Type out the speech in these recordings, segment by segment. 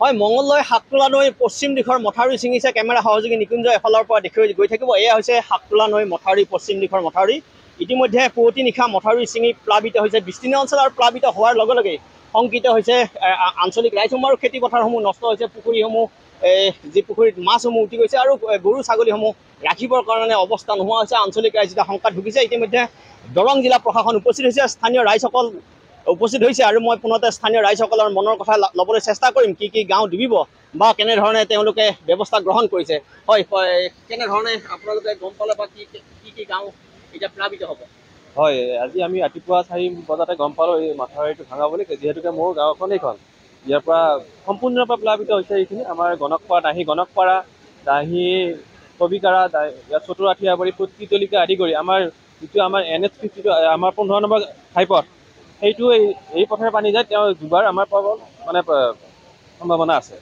হয়, মঙলদৈ শাকতোলা নৈ পশ্চিম দিশৰ মথাউৰি ছিঙিছে কেমেৰা সহযোগী নিকুঞ্জয় এফালৰ পৰা দেখুৱাই গৈ থাকিব। এয়া হৈছে শাকতোলা নৈ মথাউৰি, পশ্চিম দিশৰ মথাউৰি। ইতিমধ্যে পুৱতি নিশা মথাউৰি ছিঙি প্লাবিত হৈছে বিস্তীৰ্ণ অঞ্চল আৰু প্লাবিত হোৱাৰ লগে লগে শংকিত হৈছে আঞ্চলিক ৰাইজসমূহ আৰু খেতি পথাৰসমূহ নষ্ট হৈছে। পুখুৰীসমূহ যি পুখুৰীত মাছসমূহ উঠি গৈছে আৰু গৰু ছাগলীসমূহ ৰাখিবৰ কাৰণে অৱস্থা নোহোৱা হৈছে। আঞ্চলিক ৰাইজ এতিয়া শংকাত ভুগিছে। ইতিমধ্যে দৰং জিলা প্ৰশাসন উপস্থিত হৈছে, স্থানীয় ৰাইজসকল উপস্থিত হৈছে আৰু মই পুনতে স্থানীয় ৰাইজসকলৰ মনৰ কথা ল'বলৈ চেষ্টা কৰিম। কি গাঁও ডুবিব বা কেনেধৰণে তেওঁলোকে ব্যৱস্থা গ্ৰহণ কৰিছে। হয়, কেনেধৰণে আপোনালোকে গম পালে বা কি গাঁও এতিয়া প্লাবিত হ'ব? হয়, আজি আমি ৰাতিপুৱা 4 বজাতে গম পালোঁ এই মথাউৰিটো ভাঙা বুলি, যিহেতুকে মোৰ গাঁওখন এইখন। ইয়াৰ পৰা সম্পূৰ্ণৰূপে প্লাবিত হৈছে এইখিনি। আমাৰ গণকপাৰা, দাহি, কবিকাৰা, চতুৰাঠিয়া কৰি পুতলিকা আদি কৰি আমাৰ যিটো আমাৰ NH-50 আমাৰ 15 নম্বৰ ঘাইপথ, সেইটো এই পথেৰে পানী যায়। তেওঁ দুবাৰ আমাৰ মানে সম্ভাৱনা আছে।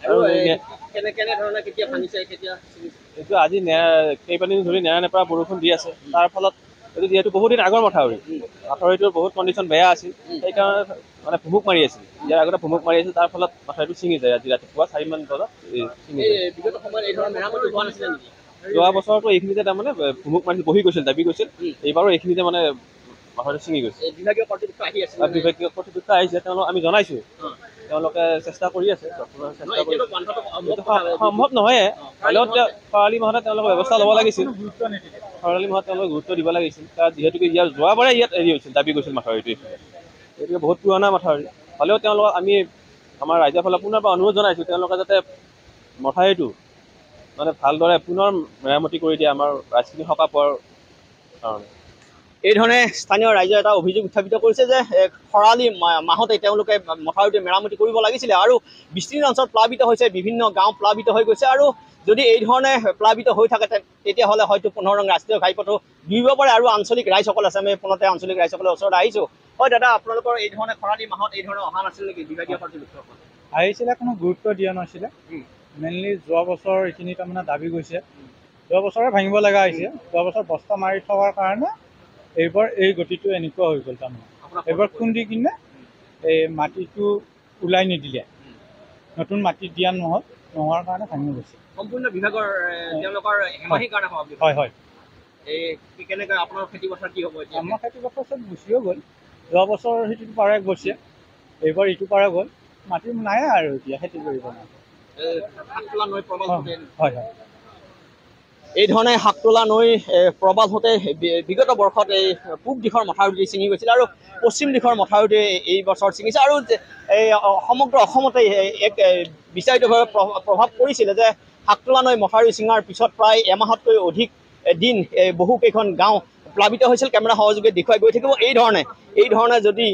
আৰু কেনেধৰণে কেতিয়া ভাঙিছে, কেতিয়া এইটো আজি কেইবাদিন ধৰি নেৰানেপেৰা বৰষুণ দি আছে। তাৰ ফলত এইটো যিহেতু বহুদিন আগৰ মথাউৰিটোৰ বহুত কণ্ডিশ্যন বেয়া আছিল, সেইকাৰণে মানে ভুমুক মাৰি আছিল। ইয়াৰ আগতে ভুমুক মাৰি আছিল, তাৰ ফলত মথাউৰিটো ছিঙি যায়। আজি ৰাতিপুৱা 4 মান বজাত ছিঙি যায়। বিগত সময়ত এই ধৰণৰ মেৰামতি হোৱা নাছিলে নেকি? যোৱা বছৰতো এইখিনিতে তাৰমানে ভুমুক মাৰি বহি গৈছিল, দাবি গৈছিল। এইবাৰো এইখিনিতে মানে মথাউৰিটো ছিঙি গৈছে। বিভাগীয় কৰ্তৃপক্ষ আহি আছে, বিভাগীয় কৰ্তৃপক্ষ আহিছে, তেওঁলোক আমি জনাইছোঁ। তেওঁলোকে চেষ্টা কৰি আছে, সম্ভৱ নহয়। হ'লেও খৰালি মাহতে তেওঁলোকে ব্যৱস্থা ল'ব লাগিছিল। খৰালি মাহত তেওঁলোকে গুৰুত্ব দিব লাগিছিল, কাৰণ যিহেতুকে যোৱাবাৰে ইয়াত হেৰি হৈছিল, দাবী গৈছিল মাথাউৰিটো। গতিকে বহুত পুৰণা মাথাউৰি। হ'লেও তেওঁলোকক আমি আমাৰ ৰাইজৰ ফালে পুনৰবাৰ অনুৰোধ জনাইছোঁ, তেওঁলোকে যাতে মথাউৰিটো মানে ভালদৰে পুনৰ মেৰামতি কৰি দিয়ে আমাৰ ৰাইজখিনি সকাহ পোৱাৰ কাৰণে। এই ধৰণে স্থানীয় ৰাইজে এটা অভিযোগ উত্থাপিত কৰিছে যে খৰালি মাহতে তেওঁলোকে মথাউৰিটো মেৰামতি কৰিব লাগিছিলে আৰু বিস্তীৰ্ণ অঞ্চল প্লাবিত হৈছে, বিভিন্ন গাঁও প্লাবিত হৈ গৈছে। আৰু যদি এই ধৰণে প্লাবিত হৈ থাকে তেতিয়াহ'লে হয়তো 15 নং ৰাষ্ট্ৰীয় ঘাইপথো ডুবিব পাৰে। আৰু আঞ্চলিক ৰাইজসকল আছে, আমি পুনতে আঞ্চলিক ৰাইজসকলৰ ওচৰত আহিছোঁ। হয় দাদা, আপোনালোকৰ এই ধৰণে খৰালি মাহত এই ধৰণে অহা নাছিল নেকি বিভাগীয় কৰ্তৃপক্ষসকল? আহিছিলে, কোনো গুৰুত্ব দিয়া নাছিলে। মেইনলি যোৱা বছৰ এইখিনি তাৰমানে দাবী গৈছে, যোৱা বছৰে ভাঙিব লগা হৈছে। যোৱা বছৰ বস্তা মাৰি থকাৰ কাৰণে এইবাৰ এই গতিটো এনেকুৱা হৈ গ'ল। তাৰমানে এইবাৰ খুন্দি কিনে এই মাটিটো ওলাই নিদিলে, নতুন মাটি দিয়া নোহোৱাৰ কাৰণে ভাঙি গৈছে। সম্পূৰ্ণ বিভাগৰ তেওঁলোকৰ এমাহীৰ কাৰণে হয় হয়। এই কেনেকৈ আপোনাৰ খেতি পথাৰ কি হ'ব এতিয়া? আমাৰ খেতি পথাৰ চব গুচিও গ'ল। যোৱা বছৰ সিটো পাৰে গৈছে, এইবাৰ ইটো পাৰে গ'ল। মাটি নাই আৰু এতিয়া খেতি কৰিব নাই। হয় হয়। এই ধৰণে শাকতোলা নৈ প্ৰবাল হওঁতে বিগত বৰ্ষত এই পূব দিশৰ মথাউৰিটি ছিঙি গৈছিল আৰু পশ্চিম দিশৰ মথাউৰিটি এই বছৰ ছিঙিছে। আৰু এই সমগ্ৰ অসমতে এক বিচাৰিতভাৱে প্ৰভাৱ পৰিছিলে যে শাকতোলা নৈ মথাউৰি ছিঙাৰ পিছত প্ৰায় এমাহতকৈ অধিক দিন বহুকেইখন গাঁও প্লাবিত হৈছিল। কেমেৰা সহযোগে দেখুৱাই গৈ থাকিব। এই ধৰণে যদি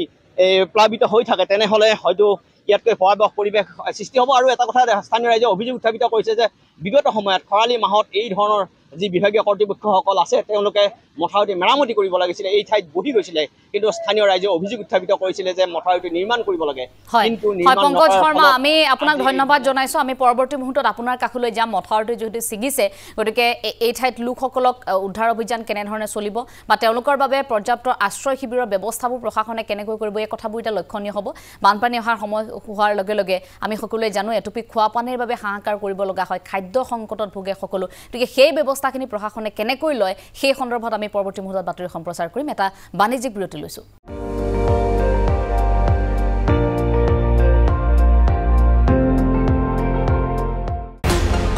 প্লাবিত হৈ থাকে তেনেহ'লে হয়তো ইয়াতকৈ ভয়াৱহ পৰিৱেশ সৃষ্টি হ'ব। আৰু এটা কথা স্থানীয় ৰাইজে অভিযোগ উত্থাপিত কৰিছে যে বিগত সময়ত খৰালি মাহত এই ধৰণৰ যি বিভাগীয় কৰ্তৃপক্ষসকল আছে তেওঁলোকে মথাউৰিটি মেৰামতি কৰিব লাগিছিলে, এই ঠাইত বহি গৈছিলে। কিন্তু স্থানীয় ৰাইজে অভিযোগ উত্থাপিত কৰিছিলে যে মথাউৰিটি নিৰ্মাণ কৰিব লাগে। কিন্তু পংকজ শৰ্মা, আমি আপোনাক ধন্যবাদ জনাইছোঁ। আমি পৰৱৰ্তী মুহূৰ্তত আপোনাৰ কাষলৈ যাম। মথাউৰিটি যিহেতু ছিগিছে, গতিকে এই ঠাইত লোকসকলক উদ্ধাৰ অভিযান কেনেধৰণে চলিব বা তেওঁলোকৰ বাবে পৰ্যাপ্ত আশ্ৰয় শিবিৰৰ ব্যৱস্থাবোৰ প্ৰশাসনে কেনেকৈ কৰিব, এই কথাবোৰ এতিয়া লক্ষণীয় হ'ব। বানপানী অহাৰ সময় হোৱাৰ লগে লগে আমি সকলোৱে জানো এটুপি খোৱা পানীৰ বাবে হাহাকাৰ কৰিব লগা হয়, খাদ্য সংকটত ভোগে সকলো। গতিকে সেই ব্যৱস্থাখিনি প্ৰশাসনে কেনেকৈ লয় সেই সন্দৰ্ভত আমি পৰৱৰ্তী মুহূৰ্তত বাতৰি সম্প্ৰচাৰ কৰিম। এটা বাণিজ্যিক বিৰতি লৈছোঁ।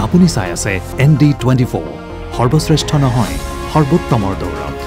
আপুনি চাই আছে ND24, সৰ্বশ্ৰেষ্ঠ নহয় সৰ্বোত্তমৰ দৌৰ।